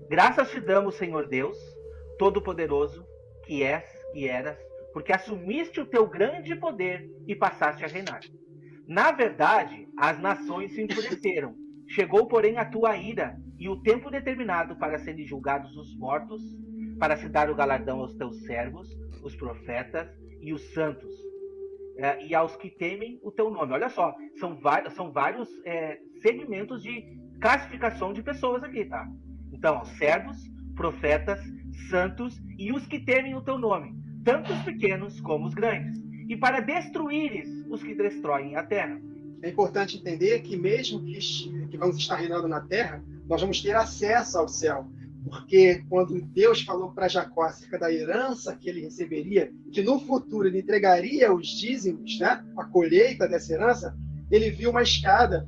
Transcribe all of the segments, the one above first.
Graças te damos, Senhor Deus, Todo-Poderoso, que és e eras, porque assumiste o teu grande poder e passaste a reinar. Na verdade, as nações se enfureceram. Chegou, porém, a tua ira e o tempo determinado para serem julgados os mortos, para se dar o galardão aos teus servos, os profetas e os santos, e aos que temem o teu nome. Olha só, são vários segmentos de classificação de pessoas aqui, tá? Então, servos, profetas, santos e os que temem o teu nome, tanto os pequenos como os grandes, e para destruíres os que destroem a terra. É importante entender que mesmo que vamos estar reinando na terra, nós vamos ter acesso ao céu. Porque quando Deus falou para Jacó acerca da herança que ele receberia, que no futuro ele entregaria os dízimos, né, a colheita dessa herança, ele viu uma escada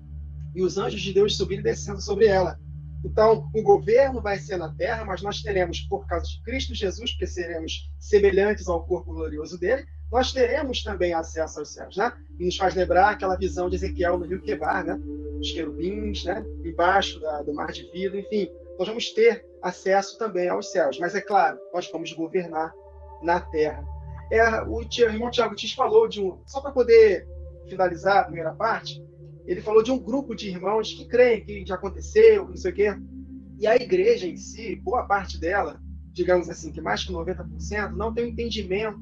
e os anjos de Deus subindo e descendo sobre ela. Então, o governo vai ser na terra, mas nós teremos, por causa de Cristo Jesus, porque seremos semelhantes ao corpo glorioso dele, nós teremos também acesso aos céus, né? E nos faz lembrar aquela visão de Ezequiel no rio Quebar, né? Os querubins, né? Embaixo do mar de vidro, enfim. Nós vamos ter acesso também aos céus. Mas, é claro, nós vamos governar na terra. O irmão Tiago Tis falou de só para poder finalizar a primeira parte, ele falou de um grupo de irmãos que creem que já aconteceu, não sei o quê. E a igreja em si, boa parte dela, digamos assim, que mais que 90%, não tem o entendimento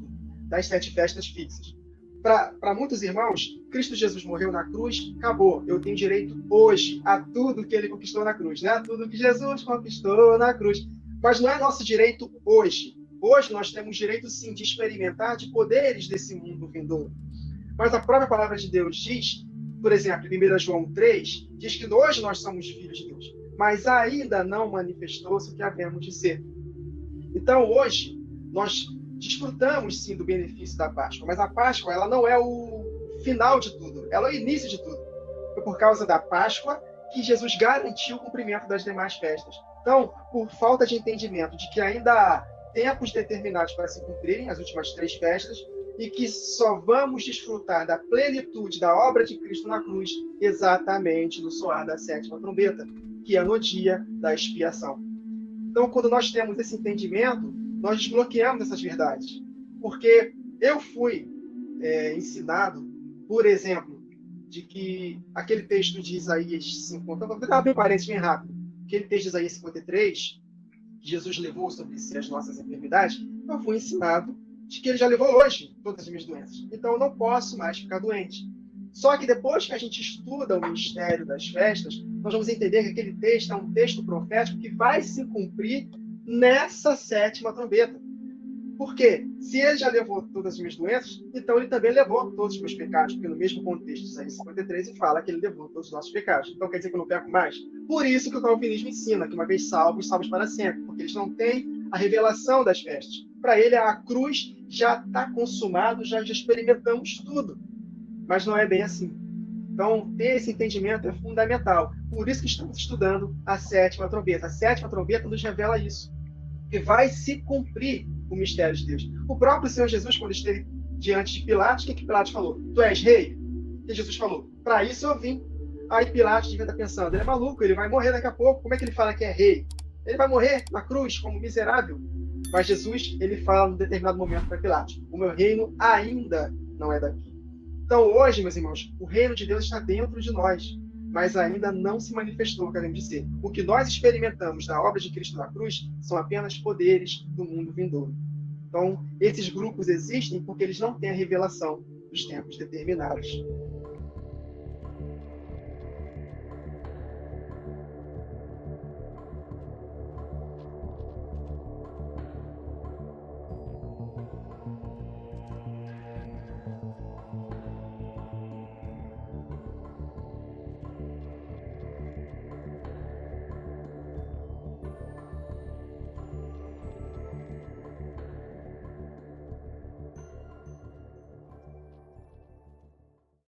das 7 festas fixas. Para muitos irmãos, Cristo Jesus morreu na cruz, acabou. Eu tenho direito hoje a tudo que ele conquistou na cruz, né? Tudo que Jesus conquistou na cruz. Mas não é nosso direito hoje. Hoje nós temos direito, sim, de experimentar de poderes desse mundo vindouro. Mas a própria palavra de Deus diz, por exemplo, em 1 João 3, diz que hoje nós somos filhos de Deus, mas ainda não manifestou-se o que havemos de ser. Então, hoje, nós desfrutamos, sim, do benefício da Páscoa, mas a Páscoa ela não é o final de tudo, ela é o início de tudo. Foi por causa da Páscoa que Jesus garantiu o cumprimento das demais festas. Então, por falta de entendimento de que ainda há tempos determinados para se cumprirem as últimas 3 festas, e que só vamos desfrutar da plenitude da obra de Cristo na cruz exatamente no soar da 7ª trombeta, que é no dia da expiação. Então, quando nós temos esse entendimento, nós desbloqueamos essas verdades. Porque eu fui ensinado, por exemplo, de que aquele texto de Isaías 50, vou dar bem parênteses bem rápido, aquele texto de Isaías 53, que Jesus levou sobre si as nossas enfermidades, eu fui ensinado de que ele já levou hoje todas as minhas doenças. Então eu não posso mais ficar doente. Só que depois que a gente estuda o mistério das festas, nós vamos entender que aquele texto é um texto profético que vai se cumprir nessa 7ª trombeta. Por quê? Se ele já levou todas as minhas doenças, então ele também levou todos os meus pecados, porque no mesmo contexto de Isaías 53 ele fala que ele levou todos os nossos pecados. Então quer dizer que eu não peco mais? Por isso que o calvinismo ensina que uma vez salvos, salvos para sempre, porque eles não têm a revelação das festas. Para ele, a cruz já está consumado, já experimentamos tudo. Mas não é bem assim. Então, ter esse entendimento é fundamental. Por isso que estamos estudando a 7ª trombeta. A 7ª trombeta nos revela isso. Que vai se cumprir o mistério de Deus. O próprio Senhor Jesus, quando esteve diante de Pilatos, o que Pilatos falou? Tu és rei? E Jesus falou, para isso eu vim. Aí Pilatos devia estar pensando, ele é maluco, ele vai morrer daqui a pouco. Como é que ele fala que é rei? Ele vai morrer na cruz como miserável. Mas Jesus, ele fala num determinado momento para Pilatos, o meu reino ainda não é daqui. Então hoje, meus irmãos, o reino de Deus está dentro de nós, mas ainda não se manifestou, queremos dizer. O que nós experimentamos da obra de Cristo na cruz são apenas poderes do mundo vindouro. Então, esses grupos existem porque eles não têm a revelação dos tempos determinados.